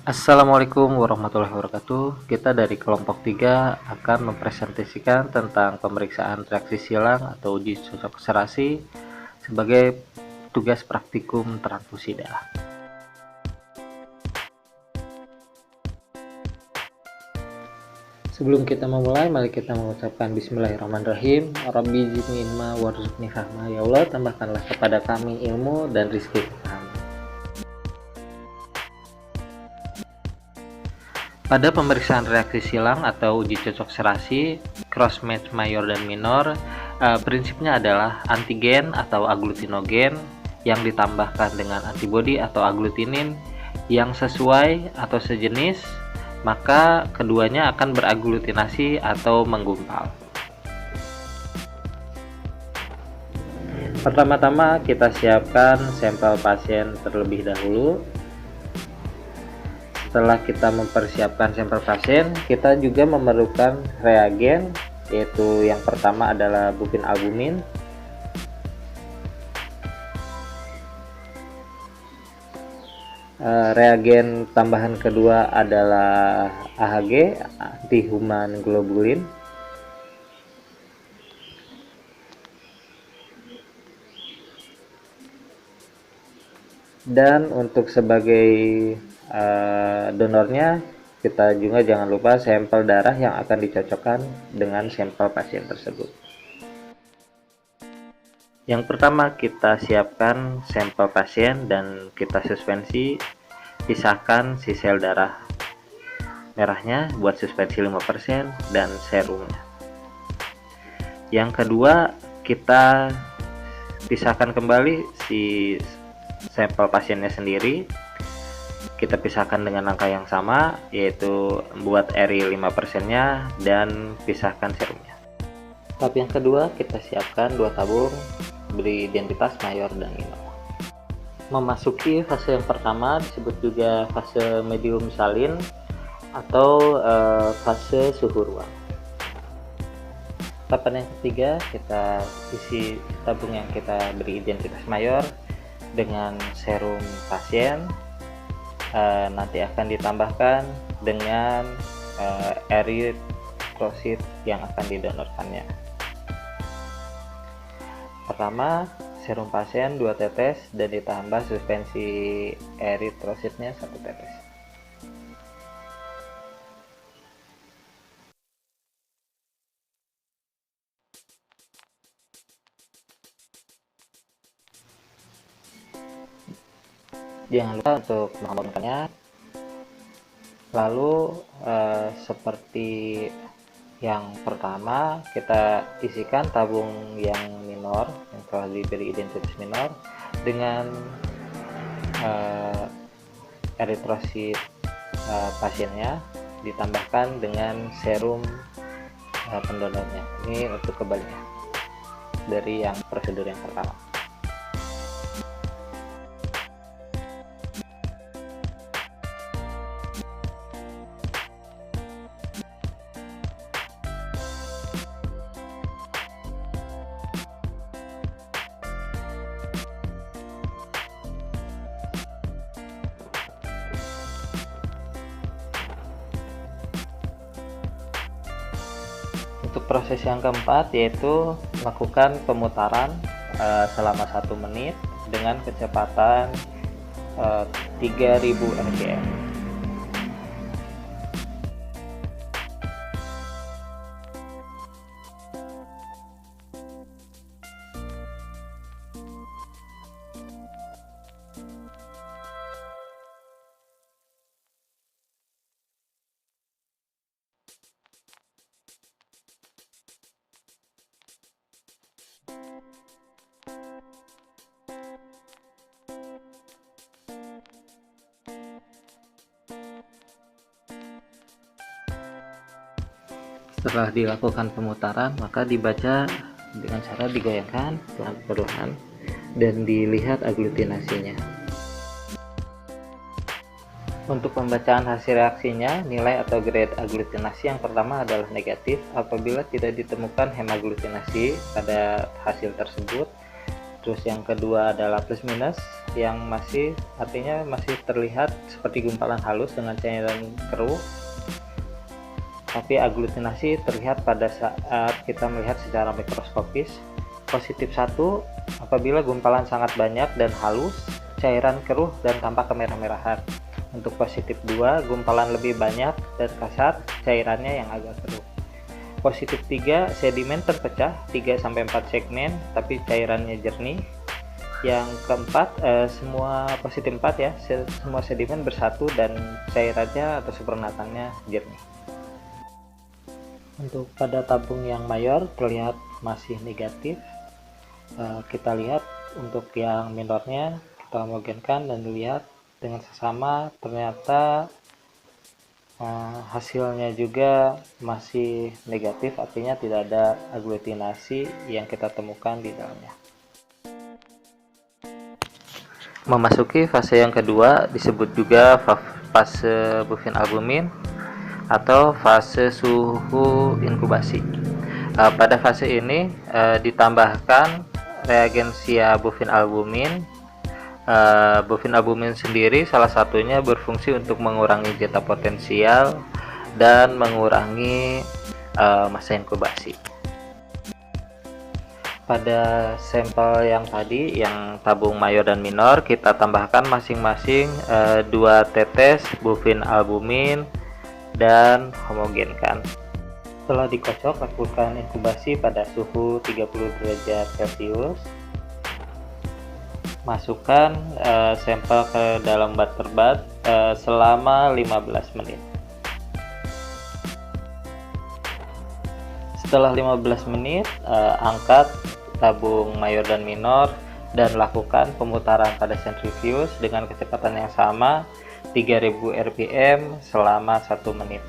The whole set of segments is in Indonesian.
Assalamualaikum warahmatullahi wabarakatuh. Kita dari kelompok 3 akan mempresentasikan tentang pemeriksaan reaksi silang atau uji cocok serasi sebagai tugas praktikum transfusi darah. Sebelum kita memulai, mari kita mengucapkan bismillahirrahmanirrahim. Rabbi zidni ilma warzuqni fahma. Ya Allah, tambahkanlah kepada kami ilmu dan rizki kami. Pada pemeriksaan reaksi silang atau uji cocok serasi, cross match mayor dan minor, prinsipnya adalah antigen atau aglutinogen yang ditambahkan dengan antibodi atau aglutinin yang sesuai atau sejenis, maka keduanya akan beraglutinasi atau menggumpal. Pertama-tama kita siapkan sampel pasien terlebih dahulu. Setelah kita mempersiapkan sampel pasien, kita juga memerlukan reagen, yaitu yang pertama adalah bupinalbumin, reagen tambahan kedua adalah AHG, anti-human globulin, dan untuk sebagai donornya kita juga jangan lupa sampel darah yang akan dicocokkan dengan sampel pasien tersebut. Yang pertama, kita siapkan sampel pasien dan kita suspensi, pisahkan si sel darah merahnya buat suspensi 5% dan serumnya. Yang kedua, kita pisahkan kembali si sampel pasiennya sendiri. Kita pisahkan dengan angka yang sama, yaitu buat eri 5% nya dan pisahkan serumnya. Tahap yang kedua, kita siapkan 2 tabung beridentitas mayor dan minor. Memasuki fase yang pertama disebut juga fase medium salin atau fase suhu ruang. Tahapan yang ketiga, kita isi tabung yang kita beri identitas mayor dengan serum pasien. Nanti akan ditambahkan dengan eritrosit yang akan didonorkannya. Pertama, serum pasien 2 tetes dan ditambah suspensi eritrositnya 1 tetes. Jangan lupa untuk mengombakkannya. Lalu seperti yang pertama, kita isikan tabung yang minor yang telah diberi identitas minor dengan eritrosit pasiennya, ditambahkan dengan serum pendonornya. Ini untuk kebalinya dari yang prosedur yang pertama. Untuk proses yang keempat, yaitu melakukan pemutaran selama 1 menit dengan kecepatan 3000 rpm. Setelah dilakukan pemutaran, maka dibaca dengan cara digoyangkan pelan-pelan dan dilihat aglutinasinya. Untuk pembacaan hasil reaksinya, nilai atau grade aglutinasi yang pertama adalah negatif apabila tidak ditemukan hemaglutinasi pada hasil tersebut. Terus yang kedua adalah plus minus, yang artinya masih terlihat seperti gumpalan halus dengan cairan keruh, tapi aglutinasi terlihat pada saat kita melihat secara mikroskopis. Positif 1, apabila gumpalan sangat banyak dan halus, cairan keruh dan tampak kemerah-merahan. Untuk positif 2, gumpalan lebih banyak dan kasar, cairannya yang agak keruh. Positif 3, sedimen terpecah 3-4 segmen tapi cairannya jernih. Yang keempat, semua positif 4 ya, semua sedimen bersatu dan cairannya atau supernatannya jernih. Untuk pada tabung yang mayor terlihat masih negatif. Kita lihat untuk yang minornya, kita homogenkan dan dilihat dengan sesama, ternyata hasilnya juga masih negatif, artinya tidak ada aglutinasi yang kita temukan di dalamnya. Memasuki fase yang kedua disebut juga fase bufin albumin atau fase suhu inkubasi. Pada fase ini ditambahkan reagensia bufin albumin. Bufin albumin sendiri salah satunya berfungsi untuk mengurangi zeta potensial dan mengurangi masa inkubasi. Pada sampel yang tadi, yang tabung mayor dan minor, kita tambahkan masing-masing 2 tetes bufin albumin dan homogenkan. Setelah dikocok, lakukan inkubasi pada suhu 30 derajat Celcius. Masukkan sampel ke dalam butter bath selama 15 menit. Setelah 15 menit, angkat tabung mayor dan minor dan lakukan pemutaran pada centrifuge dengan kecepatan yang sama 3000 rpm selama 1 menit.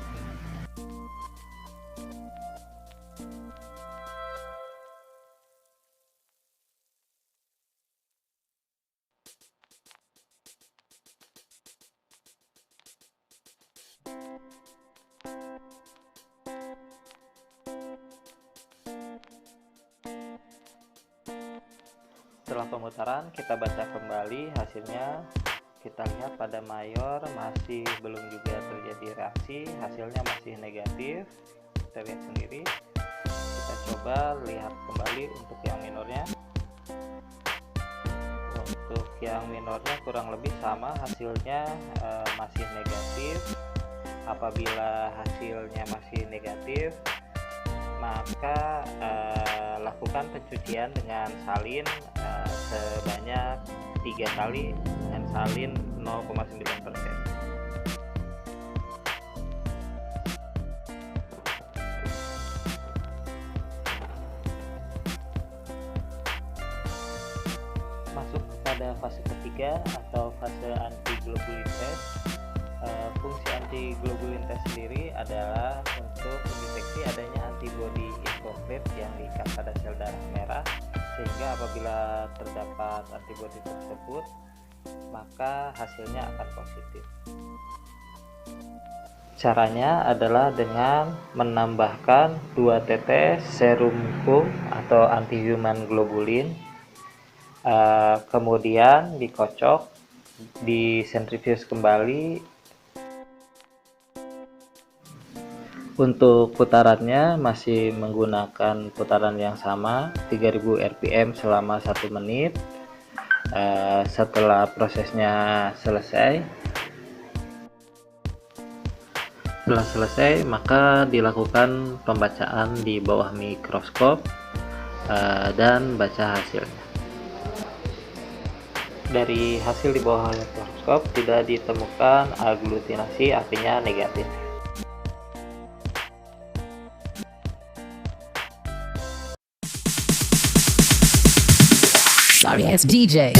Setelah pemutaran, kita baca kembali hasilnya. Kita lihat pada mayor masih belum juga terjadi reaksi, hasilnya masih negatif. Kita lihat sendiri. Kita coba lihat kembali untuk yang minornya. Untuk yang minornya kurang lebih sama, hasilnya masih negatif. Apabila hasilnya masih negatif, maka lakukan pencucian dengan salin sebanyak 3 kali dengan salin 0,9%. Masuk kepada fase ketiga atau fase antiglobulin test. Fungsi antiglobulin test sendiri adalah untuk mendeteksi adanya antibodi incomplete yang diikat pada sel darah merah, sehingga apabila terdapat antibodi tersebut maka hasilnya akan positif. Caranya adalah dengan menambahkan 2 tetes serum Q atau anti-human globulin, kemudian dikocok, disentrifuge kembali. Untuk putarannya masih menggunakan putaran yang sama 3000 rpm selama 1 menit. Setelah prosesnya selesai, maka dilakukan pembacaan di bawah mikroskop dan baca hasilnya. Dari hasil di bawah mikroskop tidak ditemukan aglutinasi, artinya negatif. Sorry, it's DJ.